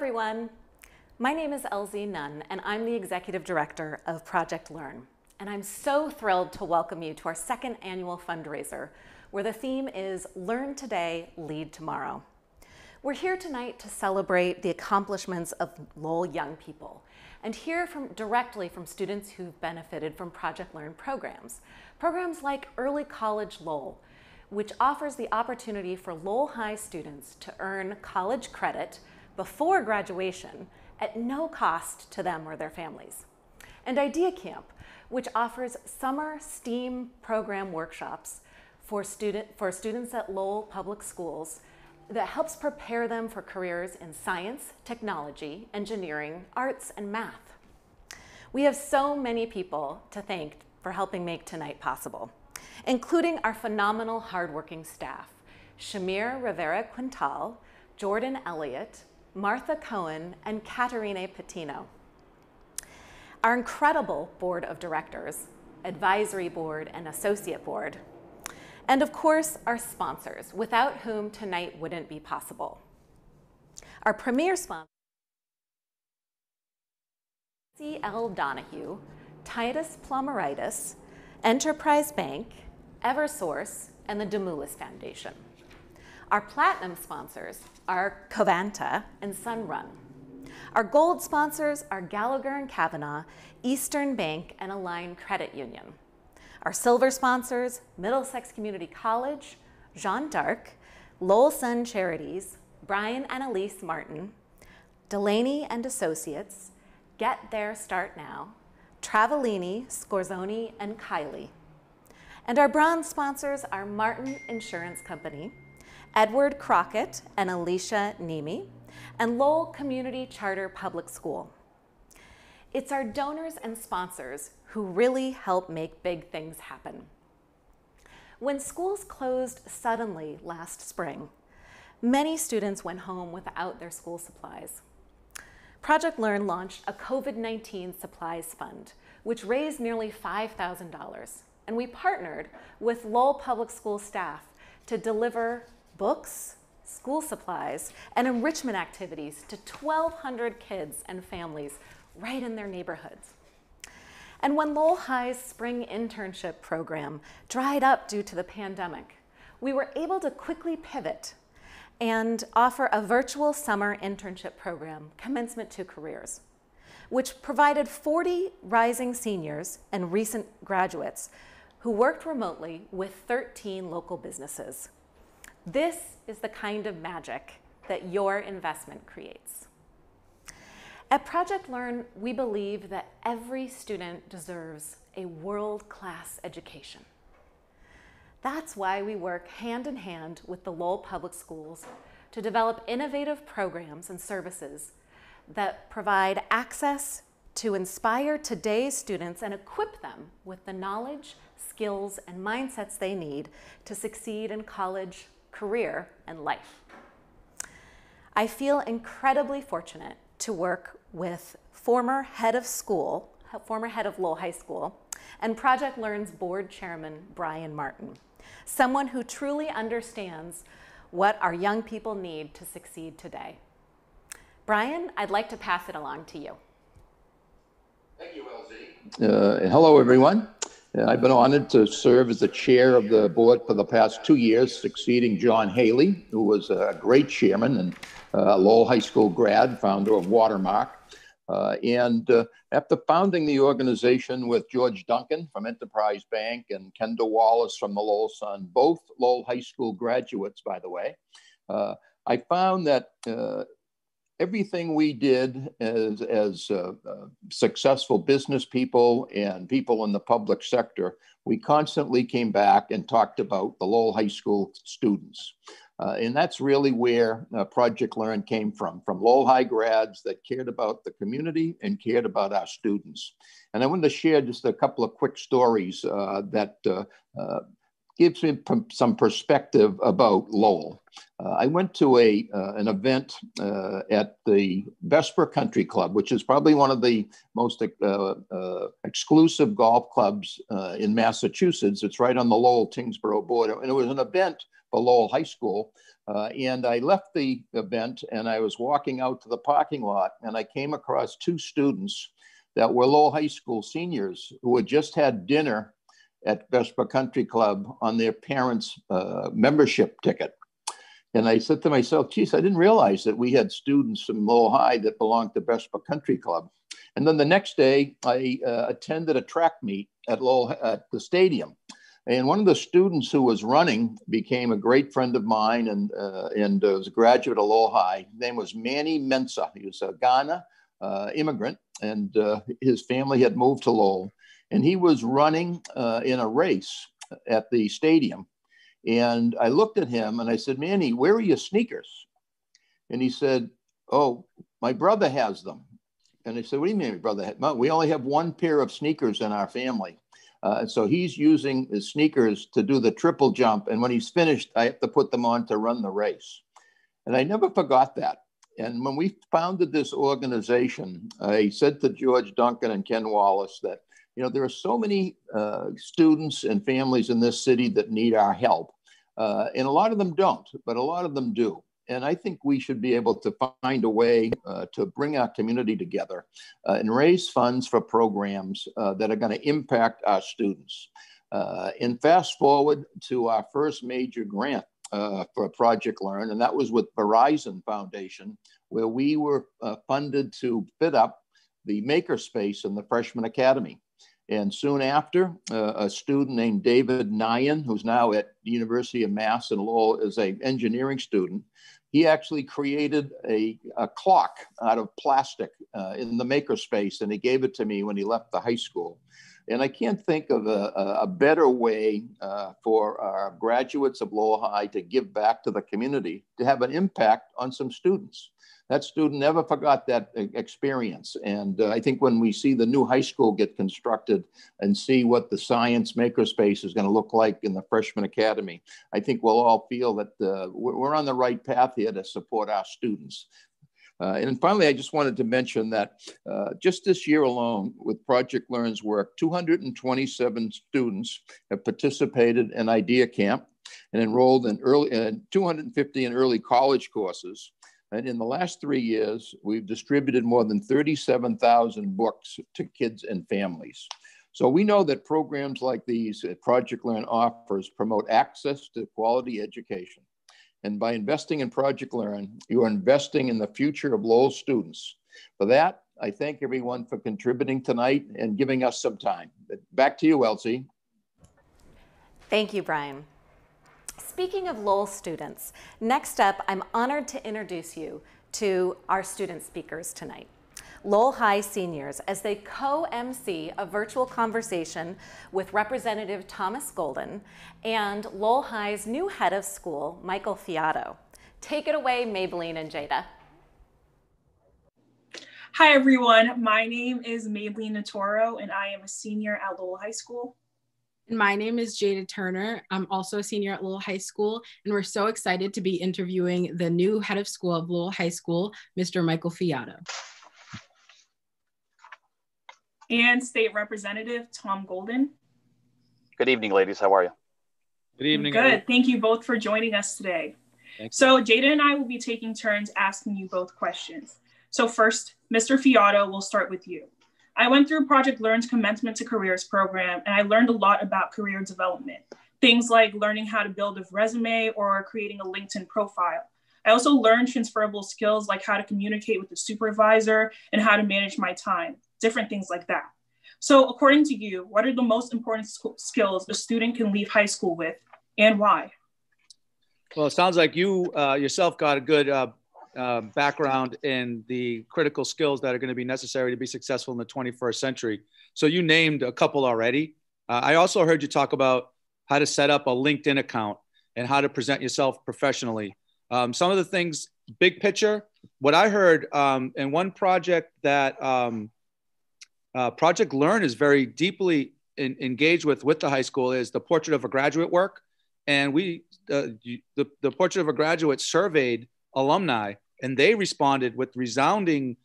everyone. My name is Elsie Nunn, and I'm the Executive Director of Project Learn. And I'm so thrilled to welcome you to our second annual fundraiser, where the theme is Learn Today, Lead Tomorrow. We're here tonight to celebrate the accomplishments of Lowell young people and hear directly from students who've benefited from Project Learn programs. Programs like Early College Lowell, which offers the opportunity for Lowell High students to earn college credit before graduation at no cost to them or their families. And Idea Camp, which offers summer STEAM program workshops for students at Lowell Public Schools that helps prepare them for careers in science, technology, engineering, arts, and math. We have so many people to thank for helping make tonight possible, including our phenomenal hardworking staff, Shamir Rivera-Quintal, Jordan Elliott, Martha Cohen, and Caterine Patino. Our incredible board of directors, advisory board and associate board, and of course, our sponsors, without whom tonight wouldn't be possible. Our premier sponsors, C.L. Donahue, Titus Plumeritis, Enterprise Bank, Eversource, and the Demoulas Foundation. Our platinum sponsors are Covanta and Sunrun. Our gold sponsors are Gallagher and Kavanaugh, Eastern Bank, and Align Credit Union. Our silver sponsors, Middlesex Community College, Jeanne d'Arc, Lowell Sun Charities, Brian and Elise Martin, Delaney and Associates, Get There Start Now, Travellini, Scorzoni, and Kylie. And our bronze sponsors are Martin Insurance Company, Edward Crockett and Alicia Nemi, and Lowell Community Charter Public School. It's our donors and sponsors who really help make big things happen. When schools closed suddenly last spring, many students went home without their school supplies. Project Learn launched a COVID-19 supplies fund, which raised nearly $5,000, and we partnered with Lowell Public School staff to deliver books, school supplies, and enrichment activities to 1,200 kids and families right in their neighborhoods. And when Lowell High's spring internship program dried up due to the pandemic, we were able to quickly pivot and offer a virtual summer internship program, Commencement to Careers, which provided 40 rising seniors and recent graduates who worked remotely with 13 local businesses. This is the kind of magic that your investment creates. At Project Learn, we believe that every student deserves a world-class education. That's why we work hand in hand with the Lowell Public Schools to develop innovative programs and services that provide access to inspire today's students and equip them with the knowledge, skills, and mindsets they need to succeed in college, career, and life. I feel incredibly fortunate to work with former head of Lowell High School, and Project Learn's board chairman, Brian Martin, someone who truly understands what our young people need to succeed today. Brian, I'd like to pass it along to you. Thank you, Elsie. Hello, everyone. I've been honored to serve as the chair of the board for the past 2 years, succeeding John Haley, who was a great chairman and Lowell High School grad, founder of Watermark. After founding the organization with George Duncan from Enterprise Bank and Kendall Wallace from the Lowell Sun, both Lowell High School graduates, by the way, I found that everything we did as successful business people and people in the public sector, we constantly came back and talked about the Lowell High School students. And that's really where Project Learn came from Lowell High grads that cared about the community and cared about our students. And I wanted to share just a couple of quick stories that gives me some perspective about Lowell. I went to an event at the Vesper Country Club, which is probably one of the most exclusive golf clubs in Massachusetts. It's right on the Lowell-Tingsboro border. And it was an event for Lowell High School And I left the event and I was walking out to the parking lot and I came across two students that were Lowell High School seniors who had just had dinner at Vespa Country Club on their parents' membership ticket. And I said to myself, geez, I didn't realize that we had students from Lowell High that belonged to Vespa Country Club. And then the next day, I attended a track meet at Lowell at the stadium. And one of the students who was running became a great friend of mine and was a graduate of Lowell High. His name was Manny Mensah. He was a Ghana immigrant, and his family had moved to Lowell. And he was running in a race at the stadium. And I looked at him and I said, Manny, where are your sneakers? And he said, oh, my brother has them. And I said, what do you mean, my brother? Well, we only have one pair of sneakers in our family. So he's using his sneakers to do the triple jump. And when he's finished, I have to put them on to run the race. And I never forgot that. And when we founded this organization, I said to George Duncan and Ken Wallace that, you know, there are so many students and families in this city that need our help. And a lot of them don't, but a lot of them do. And I think we should be able to find a way to bring our community together and raise funds for programs that are going to impact our students. And fast forward to our first major grant for Project Learn, and that was with Verizon Foundation, where we were funded to fit up the makerspace in the Freshman Academy. And soon after, a student named David Nyan, who's now at the University of Mass in Lowell, is an engineering student. He actually created a clock out of plastic in the makerspace, and he gave it to me when he left the high school. And I can't think of a better way for our graduates of Lowell High to give back to the community, to have an impact on some students. That student never forgot that experience. And I think when we see the new high school get constructed and see what the science makerspace is going to look like in the Freshman Academy, I think we'll all feel that we're on the right path here to support our students. And finally, I just wanted to mention that just this year alone, with Project Learn's work, 227 students have participated in Idea Camp and enrolled in 250 in early college courses. And in the last 3 years, we've distributed more than 37,000 books to kids and families. So we know that programs like these that Project Learn offers promote access to quality education. And by investing in Project Learn, you are investing in the future of Lowell students. For that, I thank everyone for contributing tonight and giving us some time. Back to you, Elsie. Thank you, Brian. Speaking of Lowell students, next up, I'm honored to introduce you to our student speakers tonight. Lowell High seniors, as they co-MC a virtual conversation with Representative Thomas Golden and Lowell High's new head of school, Michael Fiato. Take it away, Maybelline and Jada. Hi, everyone. My name is Maybelline Natoro, and I am a senior at Lowell High School. My name is Jada Turner. I'm also a senior at Lowell High School, and we're so excited to be interviewing the new head of school of Lowell High School, Mr. Michael Fiato. And State Representative Tom Golden. Good evening, ladies. How are you? Good evening. Good. Everyone. Thank you both for joining us today. So Jada and I will be taking turns asking you both questions. So first, Mr. Fiato, we'll start with you. I went through Project Learn's Commencement to Careers program, and I learned a lot about career development. Things like learning how to build a resume or creating a LinkedIn profile. I also learned transferable skills like how to communicate with the supervisor and how to manage my time, different things like that. So according to you, what are the most important skills a student can leave high school with, and why? Well, it sounds like you yourself got a good background in the critical skills that are going to be necessary to be successful in the 21st century. So you named a couple already. I also heard you talk about how to set up a LinkedIn account and how to present yourself professionally. Some of the things, big picture, what I heard in one project that Project Learn is very deeply engaged with the high school is the Portrait of a Graduate work. And the Portrait of a Graduate surveyed alumni, and they responded with resounding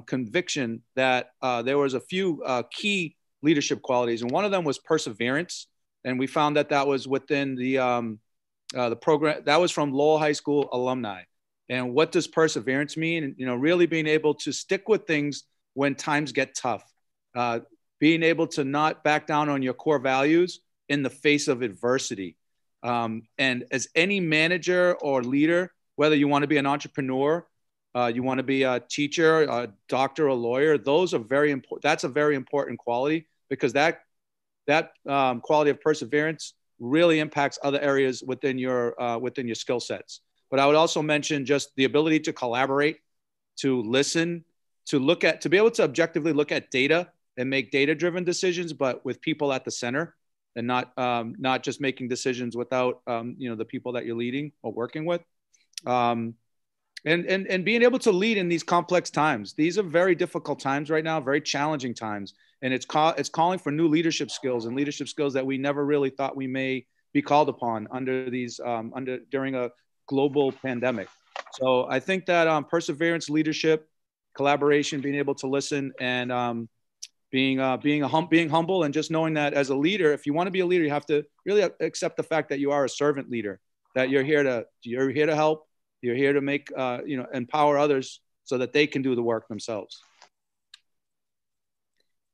conviction that there was a few key leadership qualities. And one of them was perseverance. And we found that that was within the the program that was from Lowell High School alumni. And what does perseverance mean? And, you know, really being able to stick with things when times get tough, being able to not back down on your core values in the face of adversity. And as any manager or leader, whether you want to be an entrepreneur, you want to be a teacher, a doctor, a lawyer, those are very important. That's a very important quality, because that quality of perseverance really impacts other areas within your skill sets. But I would also mention just the ability to collaborate, to listen, to be able to objectively look at data and make data-driven decisions, but with people at the center, and not just making decisions without the people that you're leading or working with, and being able to lead in these complex times. These are very difficult times right now, very challenging times, and it's calling for new leadership skills and leadership skills that we never really thought we may be called upon during a global pandemic. So I think that perseverance, leadership, collaboration, being able to listen, and being humble, and just knowing that as a leader, if you want to be a leader, you have to really accept the fact that you are a servant leader, that you're here to help, you're here to make empower others so that they can do the work themselves.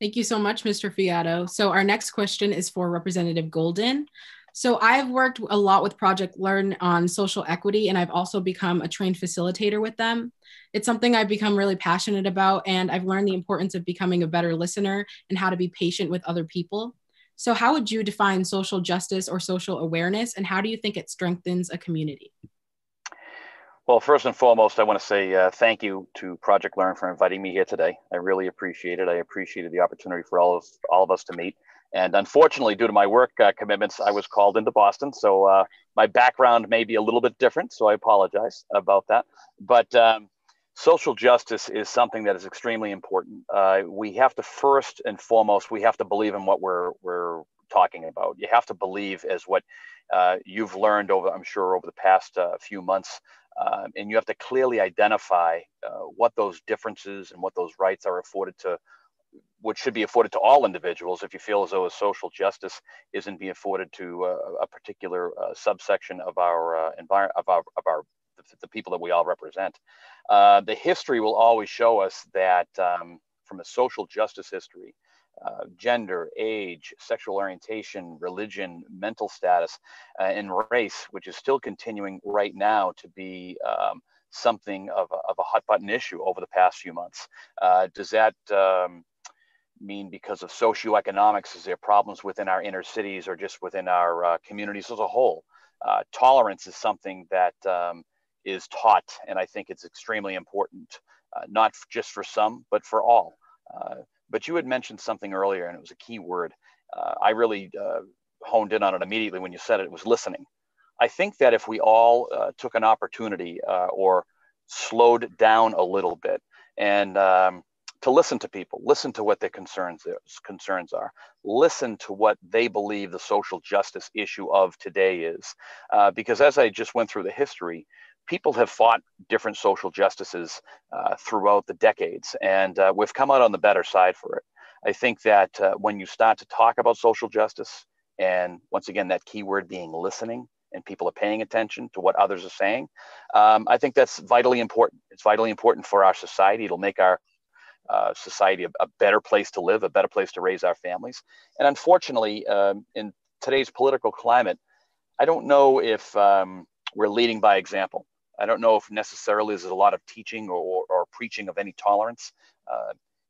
Thank you so much, Mr. Fiato. So our next question is for Representative Golden. So I've worked a lot with Project Learn on social equity, and I've also become a trained facilitator with them. It's something I've become really passionate about, and I've learned the importance of becoming a better listener and how to be patient with other people. So how would you define social justice or social awareness, and how do you think it strengthens a community? Well, first and foremost, I want to say thank you to Project Learn for inviting me here today. I really appreciate it. I appreciated the opportunity for all of us to meet. And unfortunately, due to my work commitments, I was called into Boston. So my background may be a little bit different, so I apologize about that. But social justice is something that is extremely important. We have to, first and foremost, we have to believe in what we're talking about. You have to believe, as what you've learned I'm sure, over the past few months. And you have to clearly identify what those differences and what those rights are afforded to, what should be afforded to all individuals. If you feel as though a social justice isn't being afforded to a particular subsection of our environment, the people that we all represent, the history will always show us that from a social justice history, gender, age, sexual orientation, religion, mental status, and race, which is still continuing right now to be something of a hot button issue over the past few months. Does that mean because of socioeconomics? Is there problems within our inner cities or just within our communities as a whole? Tolerance is something that is taught, and I think it's extremely important, not just for some, but for all. But you had mentioned something earlier, and it was a key word. I really honed in on it immediately when you said it. It was listening. I think that if we all took an opportunity or slowed down a little bit and to listen to people, listen to what their concerns are, listen to what they believe the social justice issue of today is. Because as I just went through the history, people have fought different social justices throughout the decades, and we've come out on the better side for it. I think that when you start to talk about social justice, and once again, that key word being listening, and people are paying attention to what others are saying, I think that's vitally important. It's vitally important for our society. It'll make our society a better place to live, a better place to raise our families. And unfortunately, in today's political climate, I don't know if we're leading by example. I don't know if necessarily there's a lot of teaching or preaching of any tolerance.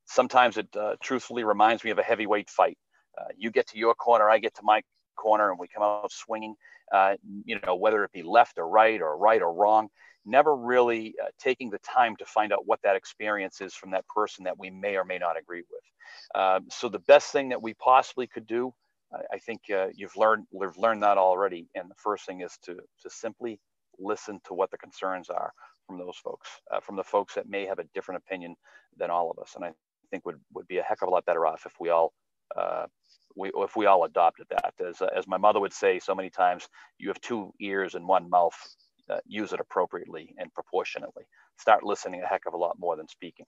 Sometimes it truthfully reminds me of a heavyweight fight. You get to your corner, I get to my corner, and we come out swinging, whether it be left or right or wrong, never really taking the time to find out what that experience is from that person that we may or may not agree with. So the best thing that we possibly could do, I think we've learned that already. And the first thing is to simply listen to what the concerns are from those folks, from the folks that may have a different opinion than all of us. And I think would be a heck of a lot better off if we all adopted that. As my mother would say so many times, you have two ears and one mouth. Use it appropriately and proportionately. Start listening a heck of a lot more than speaking.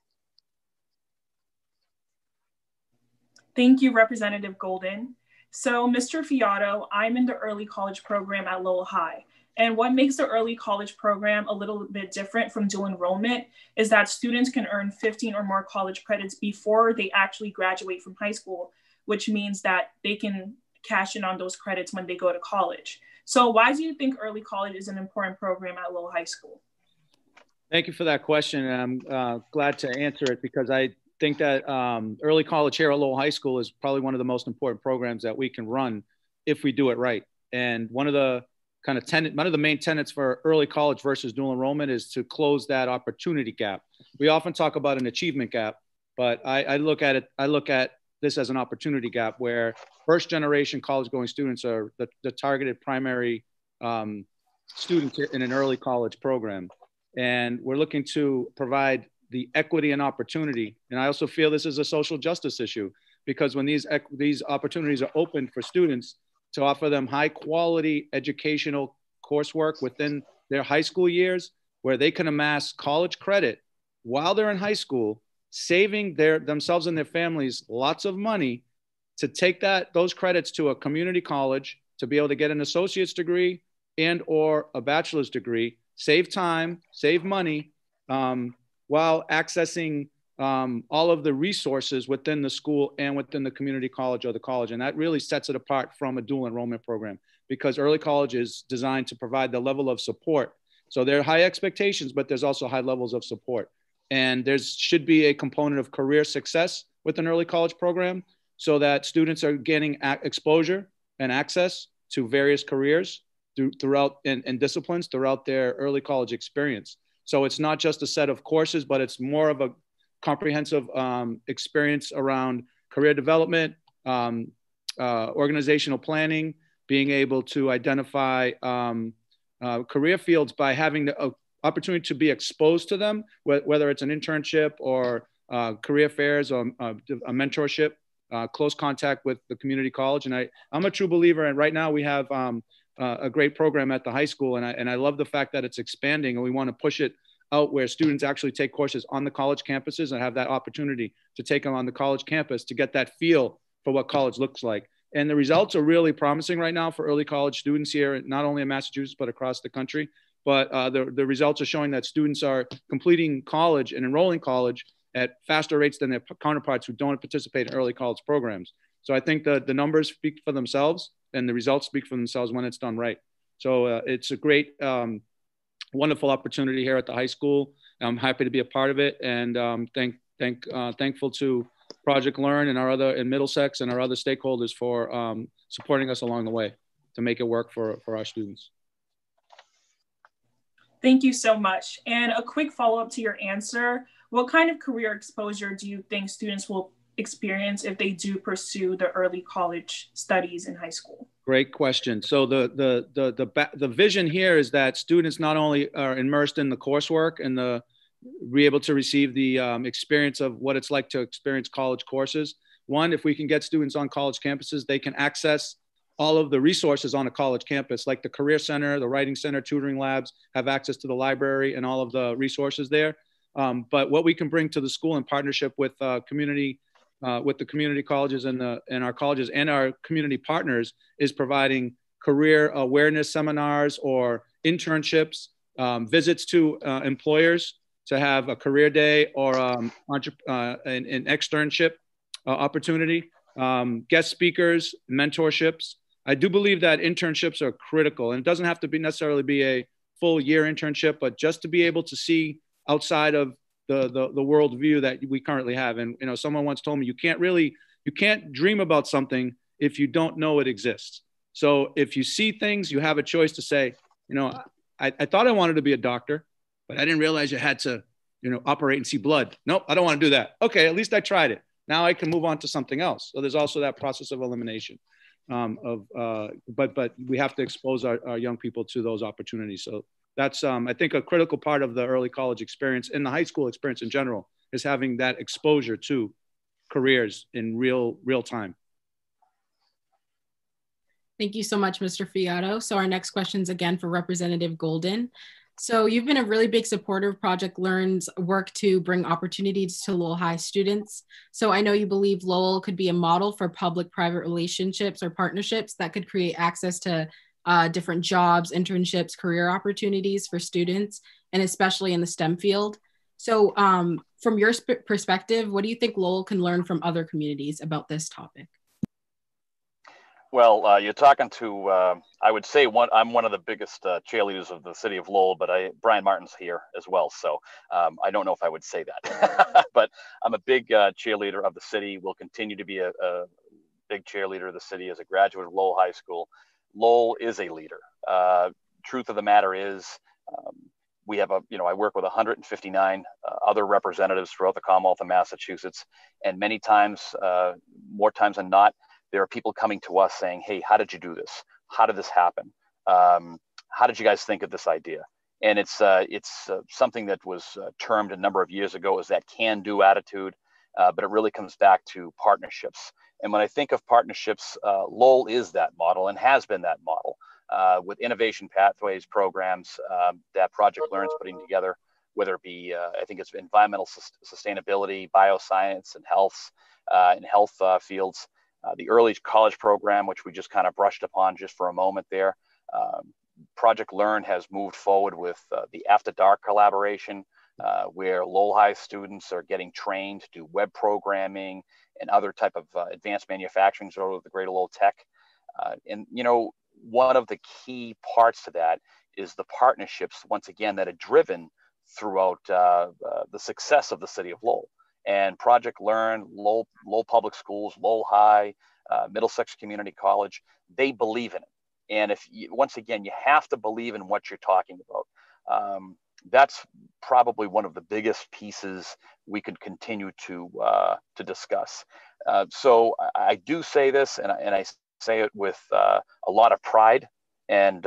Thank you, Representative Golden. So, Mr. Fiato, I'm in the early college program at Lowell High. And what makes the early college program a little bit different from dual enrollment is that students can earn 15 or more college credits before they actually graduate from high school, which means that they can cash in on those credits when they go to college. So why do you think early college is an important program at Lowell High School? Thank you for that question. And I'm glad to answer it because I think that early college here at Lowell High School is probably one of the most important programs that we can run if we do it right. And one of the main tenets for early college versus dual enrollment is to close that opportunity gap. We often talk about an achievement gap, but I look at this as an opportunity gap where first generation college going students are the targeted primary students in an early college program. And we're looking to provide the equity and opportunity. And I also feel this is a social justice issue because when these opportunities are open for students to offer them high quality educational coursework within their high school years, where they can amass college credit while they're in high school, saving themselves and their families lots of money to take those credits to a community college to be able to get an associate's degree and or a bachelor's degree, save time, save money, while accessing all of the resources within the school and within the community college or the college. And that really sets it apart from a dual enrollment program because early college is designed to provide the level of support. So there are high expectations, but there's also high levels of support. And there should be a component of career success with an early college program so that students are getting exposure and access to various careers throughout and disciplines throughout their early college experience. So it's not just a set of courses, but it's more of a comprehensive experience around career development, organizational planning, being able to identify career fields by having the opportunity to be exposed to them, whether it's an internship or career fairs or a mentorship, close contact with the community college. And I'm a true believer. And right now we have a great program at the high school. And I love the fact that it's expanding and we want to push it out where students actually take courses on the college campuses and have that opportunity to take them on the college campus to get that feel for what college looks like. And the results are really promising right now for early college students here, not only in Massachusetts, but across the country. But the results are showing that students are completing college and enrolling college at faster rates than their counterparts who don't participate in early college programs. So I think the numbers speak for themselves and the results speak for themselves when it's done right. So it's a great, wonderful opportunity here at the high school. I'm happy to be a part of it, and thankful to Project Learn and in Middlesex and our other stakeholders for supporting us along the way to make it work for our students. Thank you so much. And a quick follow-up to your answer, what kind of career exposure do you think students will experience if they do pursue the early college studies in high school? Great question. So the vision here is that students not only are immersed in the coursework and be able to receive the experience of what it's like to experience college courses. One, if we can get students on college campuses, they can access all of the resources on a college campus, like the Career Center, the Writing Center, tutoring labs, have access to the library and all of the resources there. But what we can bring to the school in partnership with the community colleges and our colleges and our community partners is providing career awareness seminars or internships, visits to employers to have a career day or an externship opportunity, guest speakers, mentorships. I do believe that internships are critical, and it doesn't have to necessarily be a full year internship, but just to be able to see outside of the worldview that we currently have. And someone once told me you can't dream about something if you don't know it exists. So if you see things, you have a choice to say, I thought I wanted to be a doctor, but I didn't realize you had to operate and see blood. Nope, I don't want to do that. Okay, at least I tried it. Now I can move on to something else. So there's also that process of elimination. But we have to expose our young people to those opportunities. So that's, I think, a critical part of the early college experience and the high school experience in general is having that exposure to careers in real time. Thank you so much, Mr. Fiato. So our next question is again for Representative Golden. So you've been a really big supporter of Project Learn's work to bring opportunities to Lowell High students. So I know you believe Lowell could be a model for public-private relationships or partnerships that could create access to different jobs, internships, career opportunities for students, and especially in the STEM field. So from your perspective, what do you think Lowell can learn from other communities about this topic? Well, you're talking to, I would say I'm one of the biggest cheerleaders of the city of Lowell, but Brian Martin's here as well. So I don't know if I would say that, but I'm a big cheerleader of the city. Will continue to be a big cheerleader of the city as a graduate of Lowell High School. Lowell is a leader. Truth of the matter is, we have I work with 159 other representatives throughout the Commonwealth of Massachusetts, and many times, more times than not, there are people coming to us saying, "Hey, how did you do this? How did this happen? How did you guys think of this idea?" And it's something that was termed a number of years ago as that can-do attitude, but it really comes back to partnerships. And when I think of partnerships, Lowell is that model and has been that model with innovation pathways programs that Project Learn's putting together, whether it be, I think it's environmental sustainability, bioscience, and health fields. The early college program, which we just kind of brushed upon just for a moment there. Project Learn has moved forward with the After Dark collaboration, where Lowell High students are getting trained to do web programming and other type of advanced manufacturing sort of the Greater Lowell Tech. And, one of the key parts to that is the partnerships, once again, that are driven throughout the success of the city of Lowell. And Project Learn, Lowell Public Schools, Lowell High, Middlesex Community College, they believe in it. And once again, you have to believe in what you're talking about. That's probably one of the biggest pieces we could continue to discuss. So I do say this, and I say it with a lot of pride, and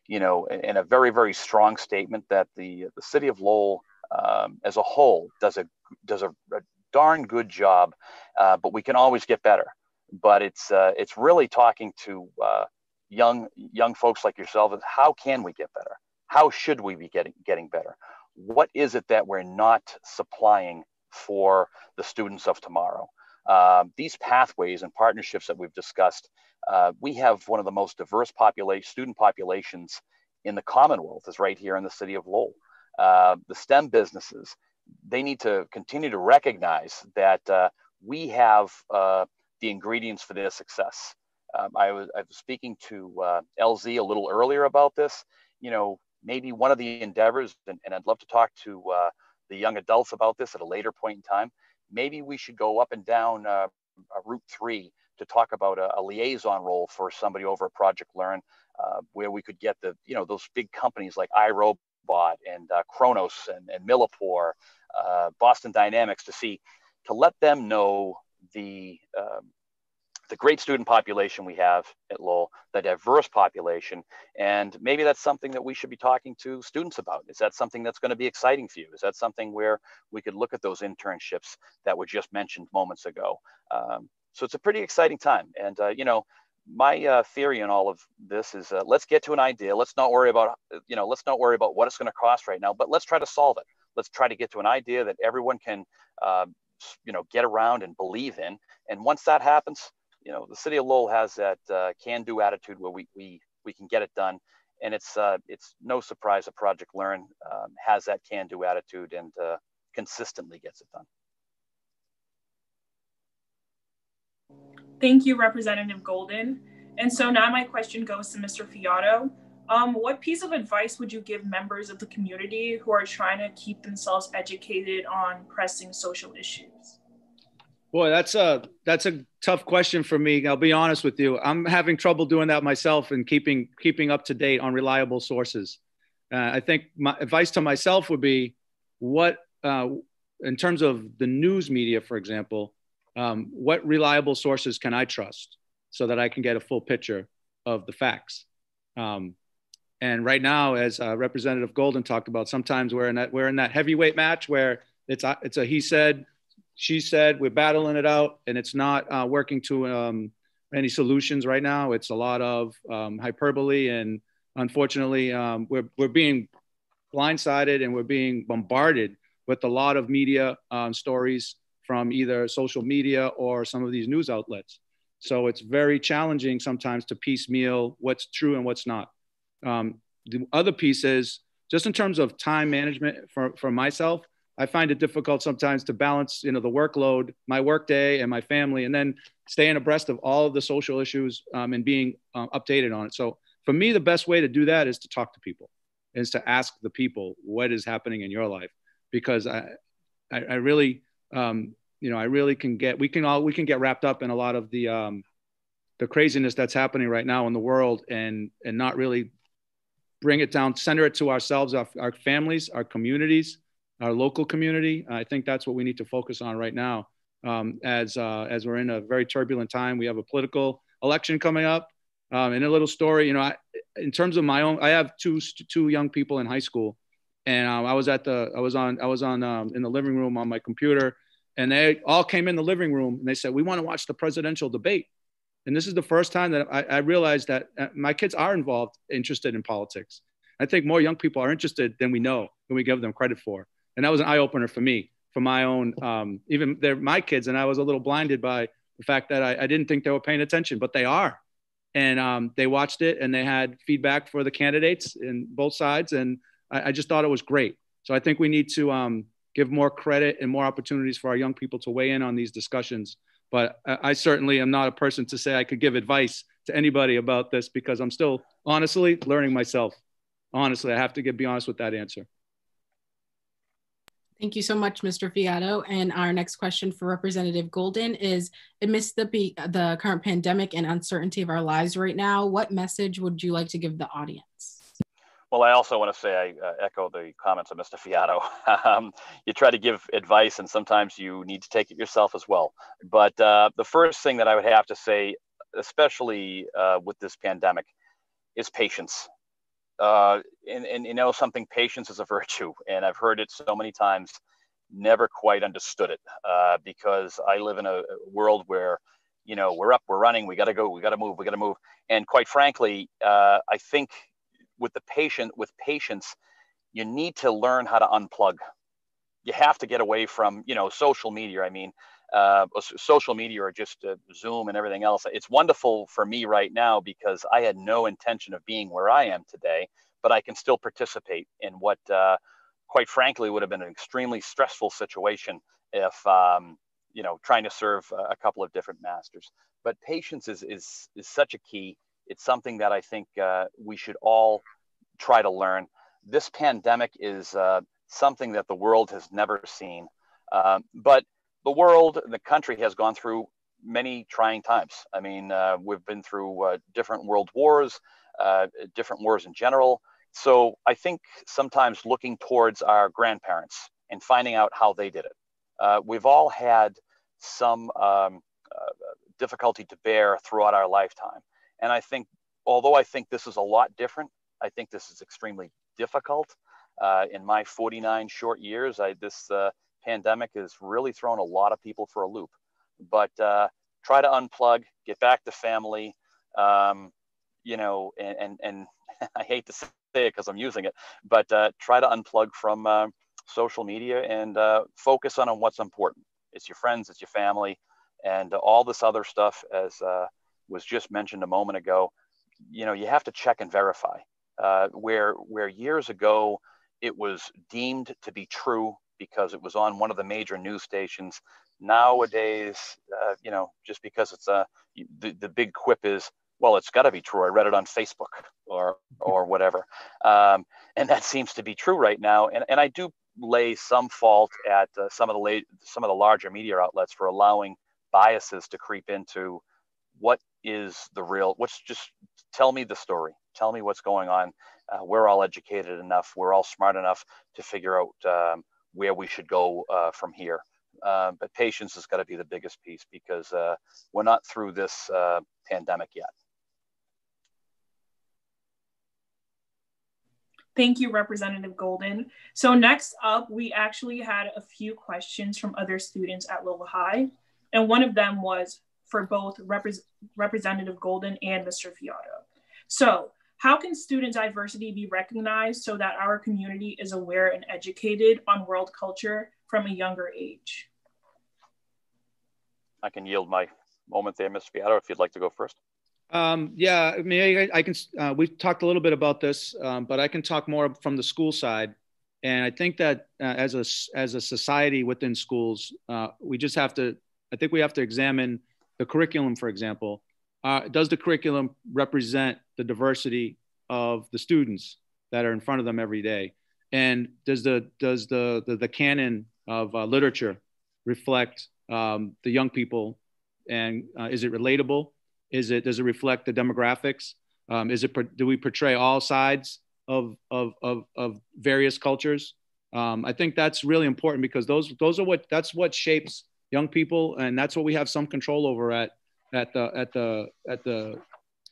and a very, very strong statement that the city of Lowell as a whole does a darn good job, but we can always get better. But it's really talking to young folks like yourself. How can we get better? How should we be getting better? What is it that we're not supplying for the students of tomorrow? These pathways and partnerships that we've discussed, we have one of the most diverse student populations in the Commonwealth is right here in the city of Lowell. The STEM businesses, they need to continue to recognize that we have the ingredients for their success. I was speaking to LZ a little earlier about this. Maybe one of the endeavors, and I'd love to talk to the young adults about this at a later point in time. Maybe we should go up and down Route 3 to talk about a liaison role for somebody over at Project Learn, where we could get those big companies like iRobot and Kronos and Millipore, Boston Dynamics to let them know the great student population we have at Lowell, the diverse population, and maybe that's something that we should be talking to students about. Is that something that's going to be exciting for you? Is that something where we could look at those internships that were just mentioned moments ago? So it's a pretty exciting time. And, my theory in all of this is let's get to an idea. Let's not worry about what it's going to cost right now, but let's try to solve it. Let's try to get to an idea that everyone can, get around and believe in. And once that happens, the city of Lowell has that can-do attitude where we can get it done. And it's no surprise that Project Learn has that can-do attitude and consistently gets it done. Thank you, Representative Golden. And so now my question goes to Mr. Fiato. What piece of advice would you give members of the community who are trying to keep themselves educated on pressing social issues? Boy, that's a tough question for me. I'll be honest with you. I'm having trouble doing that myself and keeping up to date on reliable sources. I think my advice to myself would be in terms of the news media, for example, what reliable sources can I trust so that I can get a full picture of the facts? And right now, as Representative Golden talked about, sometimes we're in that heavyweight match where it's a he said, she said, we're battling it out, and it's not working to any solutions right now. It's a lot of hyperbole, and unfortunately, we're being blindsided and we're being bombarded with a lot of media stories from either social media or some of these news outlets. So it's very challenging sometimes to piecemeal what's true and what's not. The other piece is just in terms of time management for myself, I find it difficult sometimes to balance, the workload, my work day and my family, and then staying abreast of all of the social issues and being updated on it. So for me, the best way to do that is to talk to people, is to ask the people what is happening in your life, because I really, I really we can get wrapped up in a lot of the craziness that's happening right now in the world and not really bring it down, center it to ourselves, our families, our communities, our local community. I think that's what we need to focus on right now. As we're in a very turbulent time, we have a political election coming up. And a little story, in terms of my own, I have two young people in high school, and I was in the living room on my computer, and they all came in the living room and they said, "We want to watch the presidential debate." And this is the first time that I realized that my kids are interested in politics. I think more young people are interested than we know, than we give them credit for. And that was an eye opener for me, for my own, even they're my kids. And I was a little blinded by the fact that I didn't think they were paying attention, but they are. And they watched it and they had feedback for the candidates in both sides. And I just thought it was great. So I think we need to give more credit and more opportunities for our young people to weigh in on these discussions. But I certainly am not a person to say I could give advice to anybody about this, because I'm still honestly learning myself. Honestly, I have to be honest with that answer. Thank you so much, Mr. Fiato. And our next question for Representative Golden is, amidst the current pandemic and uncertainty of our lives right now, what message would you like to give the audience? Well, I also want to say I echo the comments of Mr. Fiato. You try to give advice, and sometimes you need to take it yourself as well. But the first thing that I would have to say, especially with this pandemic, is patience. And something, patience is a virtue, and I've heard it so many times, never quite understood it, because I live in a world where, we're up, we're running, we got to go, we got to move. And quite frankly, I think with patience, you need to learn how to unplug. You have to get away from, social media. I mean, social media or just Zoom and everything else. It's wonderful for me right now because I had no intention of being where I am today, but I can still participate in what, quite frankly, would have been an extremely stressful situation if, trying to serve a couple of different masters. But patience is such a key. It's something that I think we should all try to learn. This pandemic is something that the world has never seen, but the world, the country has gone through many trying times. I mean, we've been through different world wars, different wars in general. So I think sometimes looking towards our grandparents and finding out how they did it. We've all had some difficulty to bear throughout our lifetime. And I think, although I think this is a lot different, I think this is extremely difficult. In my 49 short years, this pandemic has really thrown a lot of people for a loop. But try to unplug, get back to family, and I hate to say it because I'm using it, but try to unplug from social media and focus on what's important. It's your friends, it's your family, and all this other stuff, as was just mentioned a moment ago. You have to check and verify. Where years ago it was deemed to be true because it was on one of the major news stations. Nowadays, just because it's the big quip is, well, it's got to be true. I read it on Facebook or whatever, and that seems to be true right now. And I do lay some fault at some of the larger media outlets for allowing biases to creep into what is the real. Just tell me the story. Tell me what's going on. We're all educated enough. We're all smart enough to figure out where we should go from here. But patience has got to be the biggest piece because we're not through this pandemic yet. Thank you, Representative Golden. So next up, we actually had a few questions from other students at Lola High. And one of them was for both Representative Golden and Mr. Fiato. So how can student diversity be recognized so that our community is aware and educated on world culture from a younger age? I can yield my moment there, Ms. Fiato, if you'd like to go first. Yeah, I mean, I can, we've talked a little bit about this, but I can talk more from the school side. And I think that as a society within schools, we just have to, I think we have to examine the curriculum, for example. Does the curriculum represent the diversity of the students that are in front of them every day? And does the canon of literature reflect the young people? And is it relatable? Does it reflect the demographics? Do we portray all sides of various cultures? I think that's really important because that's what shapes young people, and that's what we have some control over at an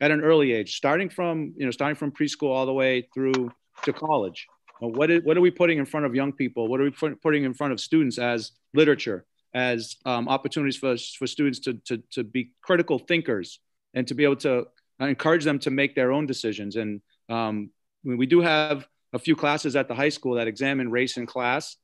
early age, starting from preschool all the way through to college. What are we putting in front of young people? What are we putting in front of students as literature, as opportunities for students to be critical thinkers and to be able to encourage them to make their own decisions? And we do have a few classes at the high school that examine race and class,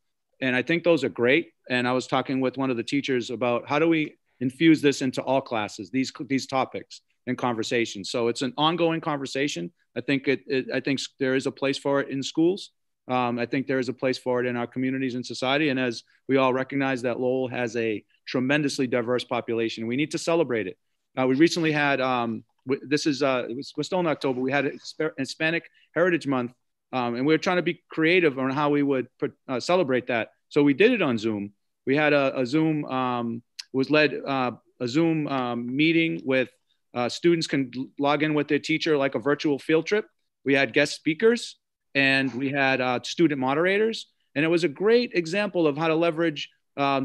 and I think those are great. And I was talking with one of the teachers about how do we infuse this into all classes, these topics and conversations. So it's an ongoing conversation. I think I think there is a place for it in schools. I think there is a place for it in our communities and society. And as we all recognize that Lowell has a tremendously diverse population, we need to celebrate it. We recently had, we're still in October, we had Hispanic Heritage Month, and we were trying to be creative on how we would celebrate that. So we did it on Zoom. We had a Zoom, a Zoom meeting with students can log in with their teacher like a virtual field trip. We had guest speakers and we had student moderators. And it was a great example of how to leverage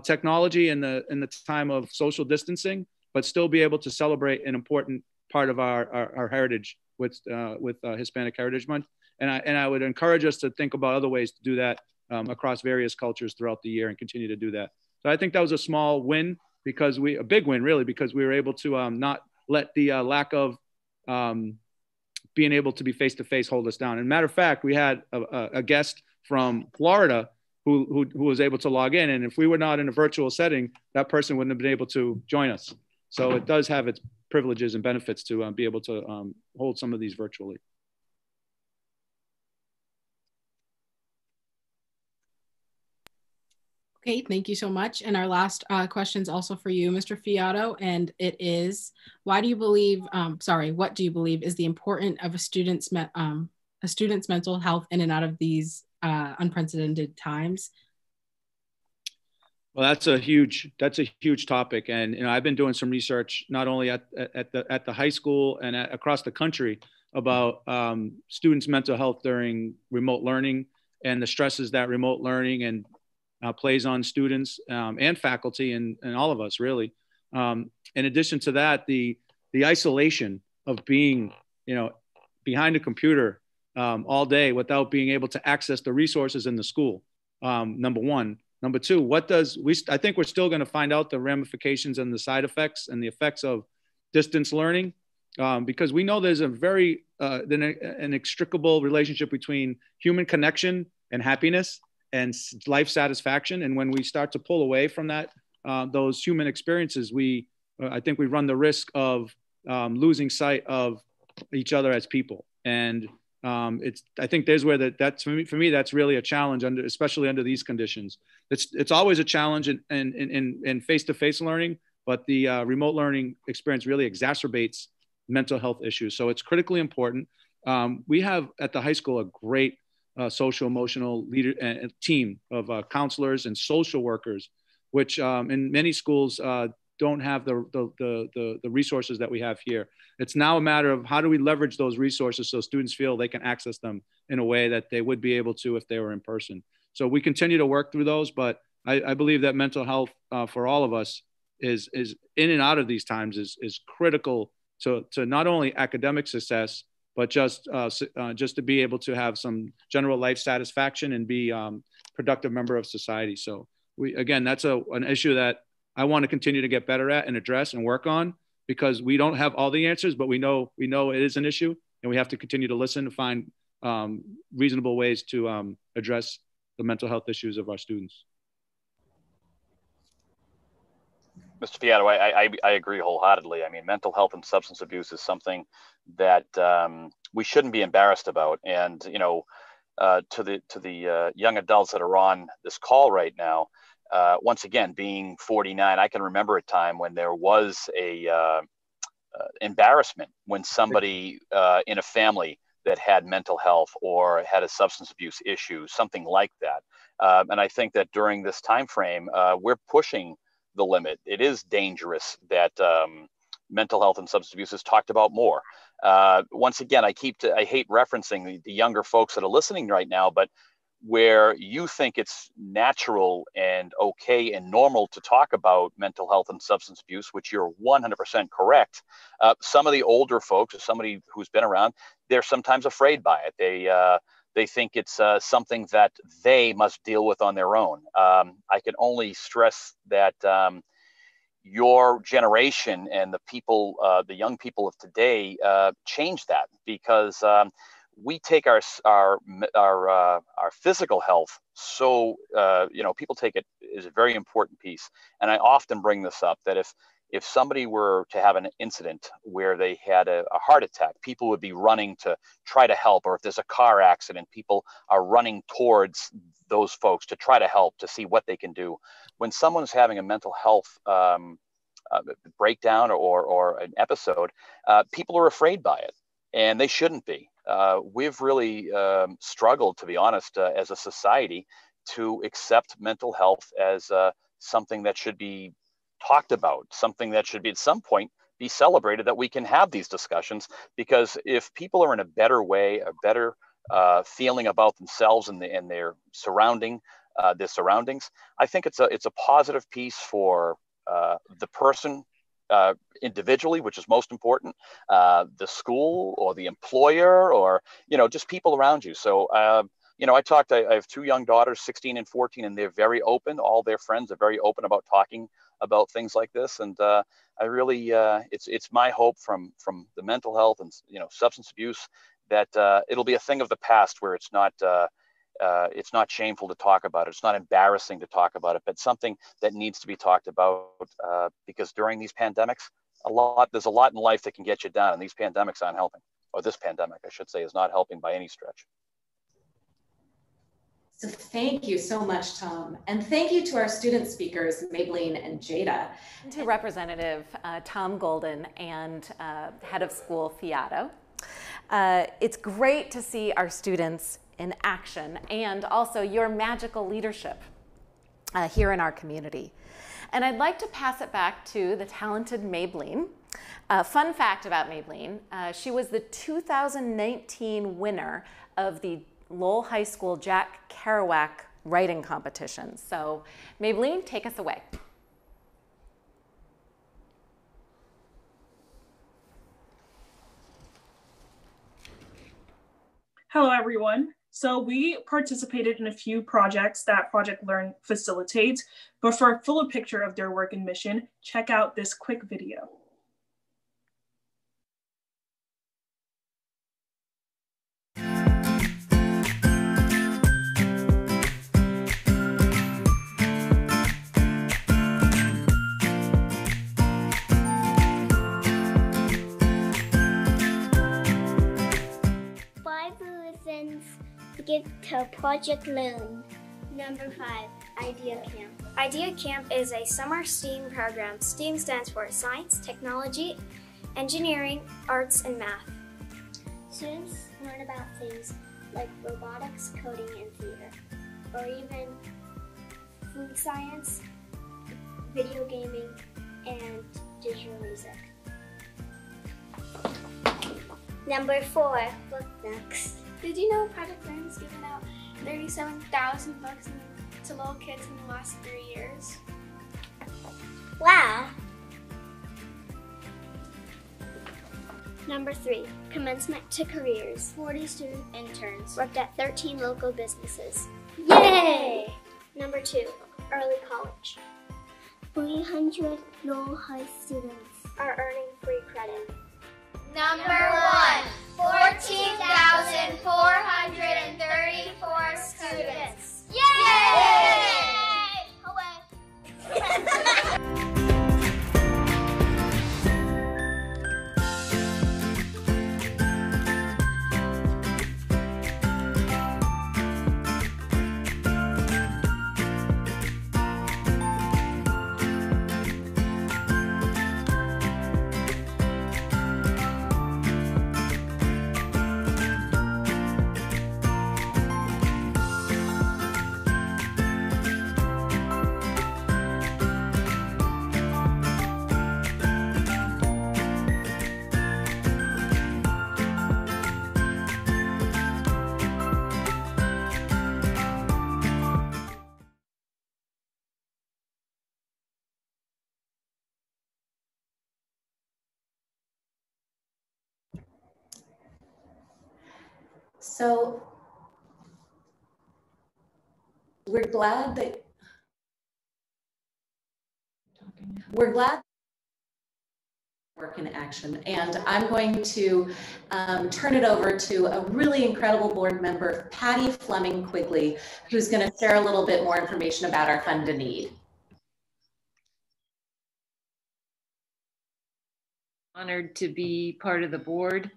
technology in the time of social distancing, but still be able to celebrate an important part of our heritage with Hispanic Heritage Month. And I would encourage us to think about other ways to do that across various cultures throughout the year and continue to do that. So I think that was a small win a big win really, because we were able to not let the lack of being able to be face-to-face hold us down. And matter of fact, we had a guest from Florida who was able to log in. And if we were not in a virtual setting, that person wouldn't have been able to join us. So it does have its privileges and benefits to be able to hold some of these virtually. Okay, thank you so much. And our last question is also for you, Mr. Fiato, and it is, what do you believe is the importance of a student's mental health in and out of these unprecedented times? Well, that's a huge topic, and I've been doing some research not only at the high school and across the country about students' mental health during remote learning and the stresses that remote learning and plays on students and faculty and all of us really. In addition to that, the isolation of being behind a computer all day without being able to access the resources in the school. Number one. Number two, I think we're still going to find out the ramifications and the side effects and the effects of distance learning, because we know there's a very an inextricable relationship between human connection and happiness and life satisfaction. And when we start to pull away from that, those human experiences, I think we run the risk of losing sight of each other as people. And I think there's where that's for me, that's really a challenge especially under these conditions. It's always a challenge in face-to-face learning, but the remote learning experience really exacerbates mental health issues. So it's critically important. We have at the high school a great social emotional team of counselors and social workers, which in many schools don't have the resources that we have here. It's now a matter of how do we leverage those resources so students feel they can access them in a way that they would be able to if they were in person. So we continue to work through those, but I believe that mental health for all of us is in and out of these times is critical to not only academic success, but just to be able to have some general life satisfaction and be a productive member of society. So that's an issue that I want to continue to get better at and address and work on, because we don't have all the answers, but we know it is an issue, and we have to continue to listen to find reasonable ways to address the mental health issues of our students. Mr. Fiato, I agree wholeheartedly. I mean, mental health and substance abuse is something that we shouldn't be embarrassed about. And, you know, to the young adults that are on this call right now, once again, being 49, I can remember a time when there was a embarrassment when somebody in a family that had mental health or had a substance abuse issue, something like that. And I think that during this time frame, we're pushing the limit. It is dangerous that mental health and substance abuse is talked about more. Once again, I hate referencing the younger folks that are listening right now, but where you think it's natural and okay and normal to talk about mental health and substance abuse, which you're 100% correct, some of the older folks, or somebody who's been around, they're sometimes afraid by it. They think it's something that they must deal with on their own. I can only stress that your generation and the people, the young people of today, change that, because we take our physical health so you know, people take it as a very important piece. And I often bring this up, that if somebody were to have an incident where they had a heart attack, people would be running to try to help. Or if there's a car accident, people are running towards those folks to try to help, to see what they can do. When someone's having a mental health breakdown or an episode, people are afraid by it, and they shouldn't be. We've really struggled, to be honest, as a society, to accept mental health as something that should be talked about, something that should be at some point be celebrated, that we can have these discussions. Because if people are in a better way, a better feeling about themselves and their surroundings, I think it's a positive piece for the person individually, which is most important, the school or the employer, or, you know, just people around you. So, you know, I have two young daughters, 16 and 14, and they're very open. All their friends are very open about talking about things like this. And I really, it's my hope from the mental health and, you know, substance abuse, that it'll be a thing of the past, where it's not shameful to talk about it. It's not embarrassing to talk about it, but something that needs to be talked about, because during these pandemics, there's a lot in life that can get you down, and these pandemics aren't helping, or this pandemic, I should say, is not helping by any stretch. So thank you so much, Tom. And thank you to our student speakers, Maybelline and Jada, and to Representative Tom Golden and Head of School Fiato. It's great to see our students in action, and also your magical leadership here in our community. And I'd like to pass it back to the talented Maybelline. Fun fact about Maybelline, she was the 2019 winner of the Lowell High School Jack Kerouac writing competition. So Maybelline, take us away. Hello, everyone. So we participated in a few projects that Project Learn facilitates, but for a fuller picture of their work and mission, check out this quick video. To give to Project Learn. Number 5, Idea Camp. Idea Camp is a summer STEAM program. STEAM stands for Science, Technology, Engineering, Arts, and Math. Students learn about things like robotics, coding, and theater, or even food science, video gaming, and digital music. Number 4, Book Next. Did you know Project Learn has given out 37,000 books to little kids in the last 3 years? Wow! Number 3, Commencement to Careers. 40 student interns worked at 13 local businesses. Yay! Number 2, Early College. 300 Lowell High students are earning free credit. Number 1, 14,434 students. Yay! Hooray! So we're glad work in action, and I'm going to turn it over to a really incredible board member, Patty Fleming Quigley, who's going to share a little bit more information about our Fund to Need. Honored to be part of the board.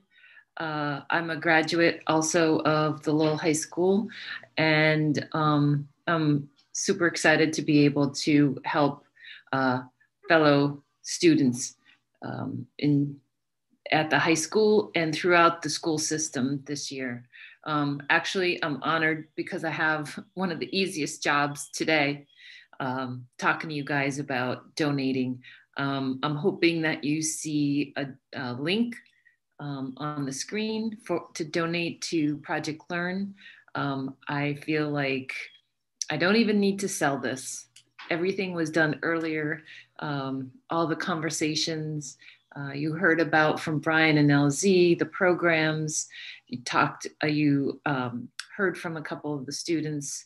I'm a graduate also of the Lowell High School, and I'm super excited to be able to help fellow students at the high school and throughout the school system this year. Actually, I'm honored because I have one of the easiest jobs today, talking to you guys about donating. I'm hoping that you see a link on the screen to donate to Project Learn. I feel like I don't even need to sell this. Everything was done earlier. All the conversations you heard about from Brian and LZ, the programs, you heard from a couple of the students.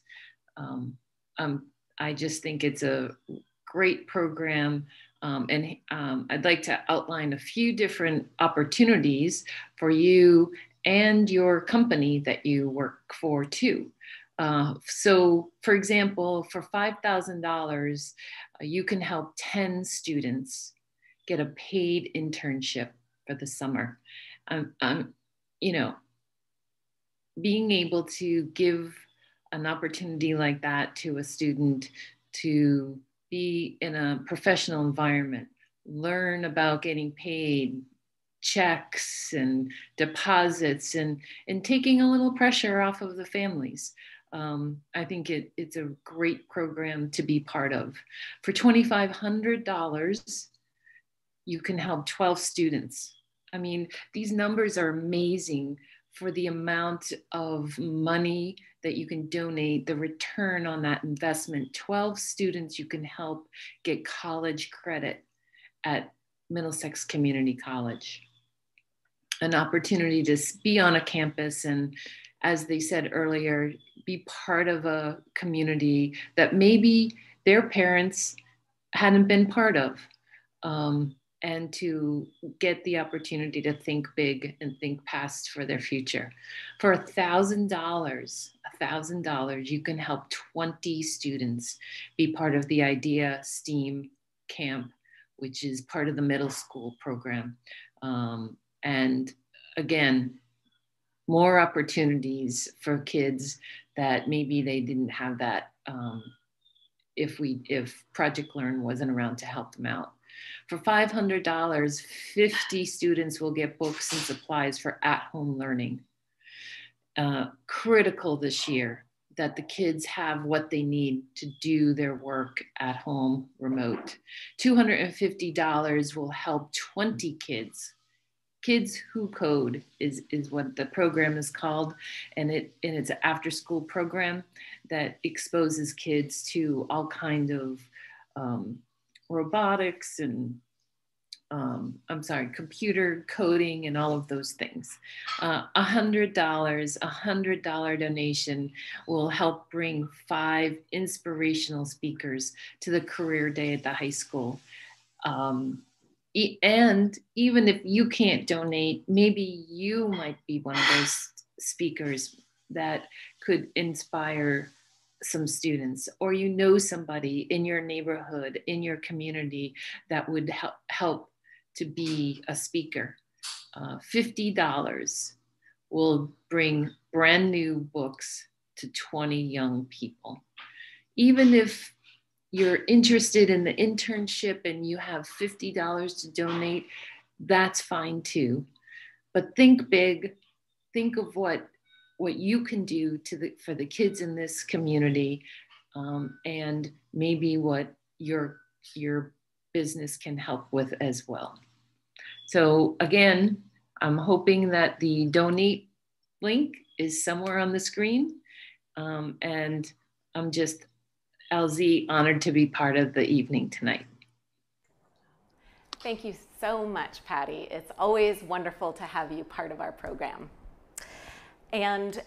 I just think it's a great program. And I'd like to outline a few different opportunities for you and your company that you work for too. So for example, for $5,000, you can help 10 students get a paid internship for the summer. Being able to give an opportunity like that to a student to be in a professional environment, learn about getting paid, checks and deposits, and taking a little pressure off of the families. I think it's a great program to be part of. For $2,500, you can help 12 students. I mean, these numbers are amazing for the amount of money that you can donate, the return on that investment. 12 students you can help get college credit at Middlesex Community College. An opportunity to be on a campus and, as they said earlier, be part of a community that maybe their parents hadn't been part of. And to get the opportunity to think big and think past for their future. For $1,000, you can help 20 students be part of the IDEA STEAM camp, which is part of the middle school program. And again, more opportunities for kids that maybe they didn't have that if Project Learn wasn't around to help them out. For $500, 50 students will get books and supplies for at-home learning. Critical this year that the kids have what they need to do their work at home remote. $250 will help 20 kids. Kids Who Code is what the program is called, and it's an after-school program that exposes kids to all kind of robotics and computer coding and all of those things. $100 donation will help bring 5 inspirational speakers to the career day at the high school. And even if you can't donate, maybe you might be one of those speakers that could inspire some students, or you know somebody in your neighborhood, in your community that would help to be a speaker. $50 will bring brand new books to 20 young people. Even if you're interested in the internship and you have $50 to donate, that's fine too. But think big, think of what you can do for the kids in this community, and maybe what your business can help with as well. So again, I'm hoping that the donate link is somewhere on the screen, and I'm just, LZ, honored to be part of the evening tonight. Thank you so much, Patty. It's always wonderful to have you part of our program. And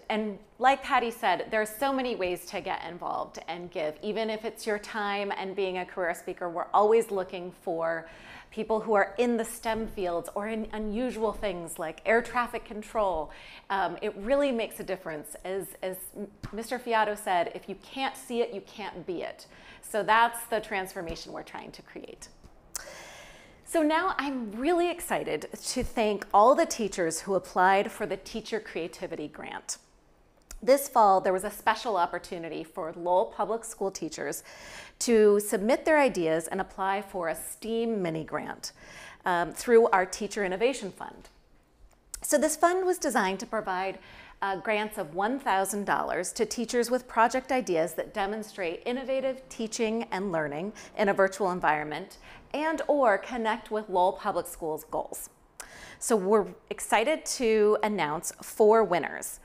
like Patty said, there are so many ways to get involved and give. Even if it's your time and being a career speaker, we're always looking for people who are in the STEM fields or in unusual things like air traffic control. It really makes a difference. As Mr. Fiato said, if you can't see it, you can't be it. So that's the transformation we're trying to create. So now I'm really excited to thank all the teachers who applied for the Teacher Creativity Grant. This fall, there was a special opportunity for Lowell Public School teachers to submit their ideas and apply for a STEAM mini grant through our Teacher Innovation Fund. So this fund was designed to provide grants of $1,000 to teachers with project ideas that demonstrate innovative teaching and learning in a virtual environment and or connect with Lowell Public Schools goals. So we're excited to announce 4 winners.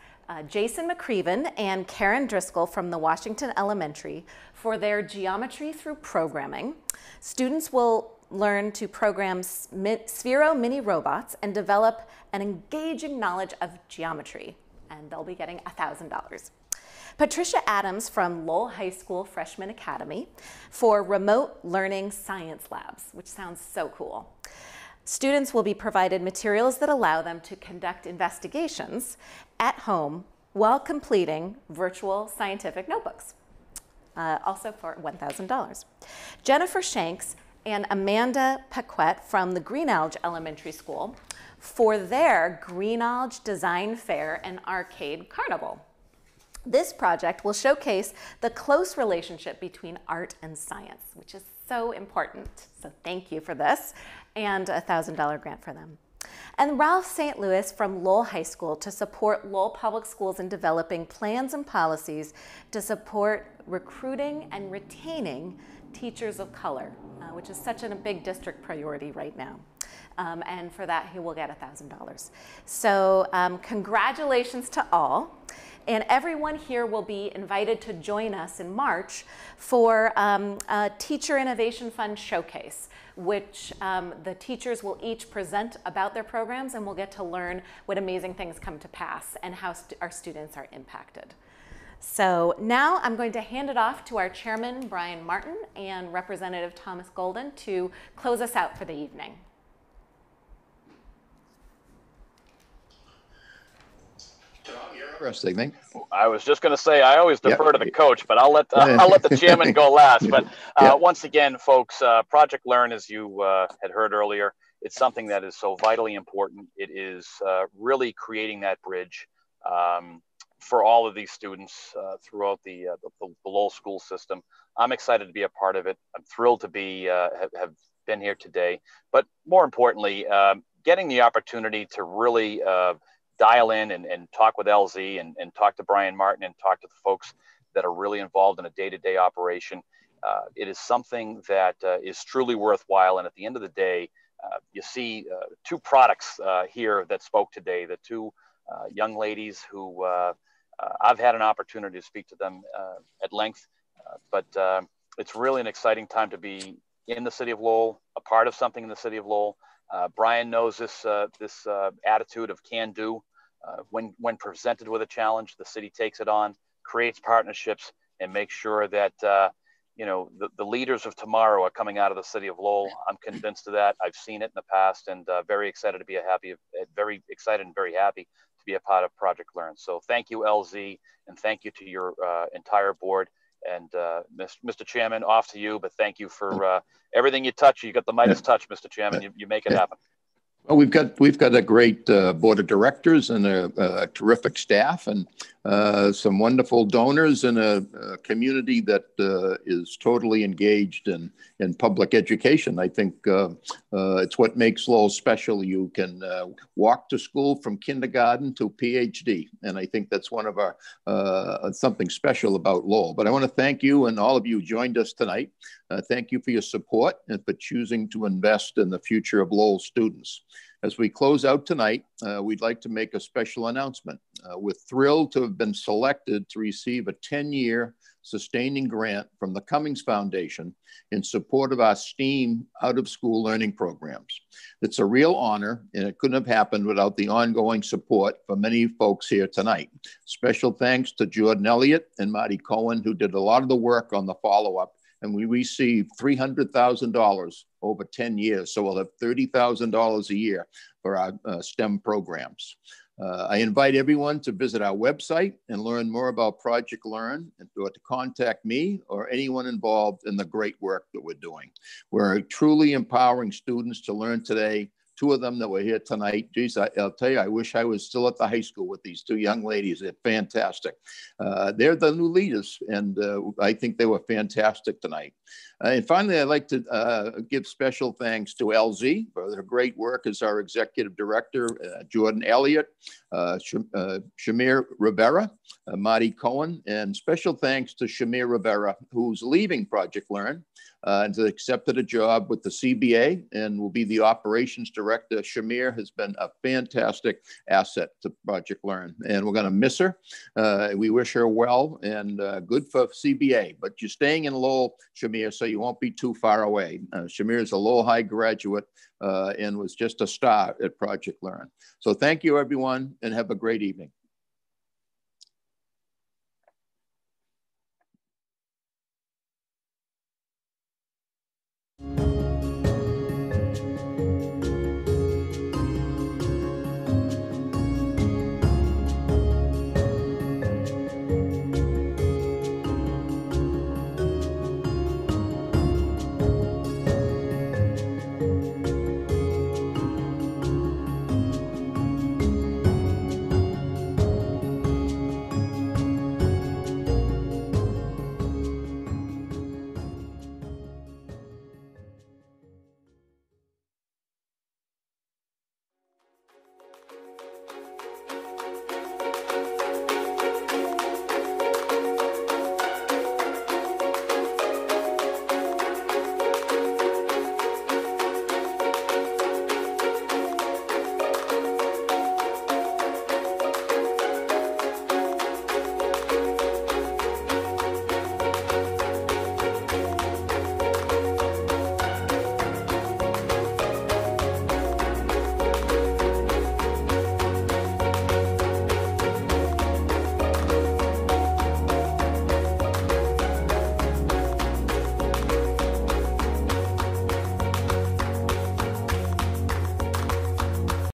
Jason McCreven and Karen Driscoll from the Washington Elementary for their Geometry Through Programming. Students will learn to program Sphero mini robots and develop an engaging knowledge of geometry, and they'll be getting $1,000. Patricia Adams from Lowell High School Freshman Academy for Remote Learning Science Labs, which sounds so cool. Students will be provided materials that allow them to conduct investigations at home while completing virtual scientific notebooks, also for $1,000. Jennifer Shanks and Amanda Paquette from the Greenalge Elementary School for their Greenalge Design Fair and Arcade Carnival. This project will showcase the close relationship between art and science, which is so important. So thank you for this, and a $1,000 grant for them. And Ralph St. Louis from Lowell High School to support Lowell Public Schools in developing plans and policies to support recruiting and retaining teachers of color, which is such a big district priority right now. And for that, he will get $1,000. So congratulations to all. And everyone here will be invited to join us in March for a Teacher Innovation Fund Showcase, which the teachers will each present about their programs, and we'll get to learn what amazing things come to pass and how our students are impacted. So now I'm going to hand it off to our chairman, Brian Martin, and Representative Thomas Golden to close us out for the evening. Interesting. I was just going to say I always defer to the coach, but I'll let the chairman go last. But once again, folks, Project Learn, as you had heard earlier, it's something that is so vitally important. It is really creating that bridge for all of these students throughout the Lowell school system. I'm excited to be a part of it. I'm thrilled to be have been here today. But more importantly, getting the opportunity to really dial in and talk with LZ and talk to Brian Martin and talk to the folks that are really involved in a day-to-day operation. It is something that is truly worthwhile. And at the end of the day, you see 2 products here that spoke today, the 2 young ladies who I've had an opportunity to speak to them at length, but it's really an exciting time to be in the city of Lowell, a part of something in the city of Lowell. Brian knows this attitude of can do. When presented with a challenge, the city takes it on, creates partnerships, and makes sure that the leaders of tomorrow are coming out of the city of Lowell. I'm convinced of that. I've seen it in the past, and very excited and very happy to be a part of Project Learn. So thank you, LZ, and thank you to your entire board. And Mr. Chairman, off to you. But thank you for everything you touch. You got the Midas touch, Mr. Chairman. You make it happen. Well, we've got a great board of directors and a terrific staff, and some wonderful donors, and a community that is totally engaged in public education. I think it's what makes Lowell special. You can walk to school from kindergarten to PhD, and I think that's one of our something special about Lowell. But I want to thank you, and all of you who joined us tonight. Thank you for your support and for choosing to invest in the future of Lowell students. As we close out tonight, we'd like to make a special announcement. We're thrilled to have been selected to receive a 10-year sustaining grant from the Cummings Foundation in support of our STEAM out-of-school learning programs. It's a real honor, and it couldn't have happened without the ongoing support for many folks here tonight. Special thanks to Jordan Elliott and Marty Cohen, who did a lot of the work on the follow-up, and we received $300,000 over 10 years. So we'll have $30,000 a year for our STEM programs. I invite everyone to visit our website and learn more about Project Learn, and to contact me or anyone involved in the great work that we're doing. We're truly empowering students to learn today. Two of them that were here tonight, geez, I'll tell you, I wish I was still at the high school with these two young ladies. They're fantastic. They're the new leaders, and I think they were fantastic tonight. And finally, I'd like to give special thanks to LZ for their great work as our executive director, Jordan Elliott, Shamir Rivera, Marty Cohen, and special thanks to Shamir Rivera, who's leaving Project Learn and has accepted a job with the CBA and will be the operations director. Shamir has been a fantastic asset to Project Learn, and we're going to miss her. We wish her well, and good for CBA, but you're staying in Lowell, Shamir, so you won't be too far away. Shamir is a Lowell High graduate and was just a star at Project Learn. So thank you, everyone, and have a great evening.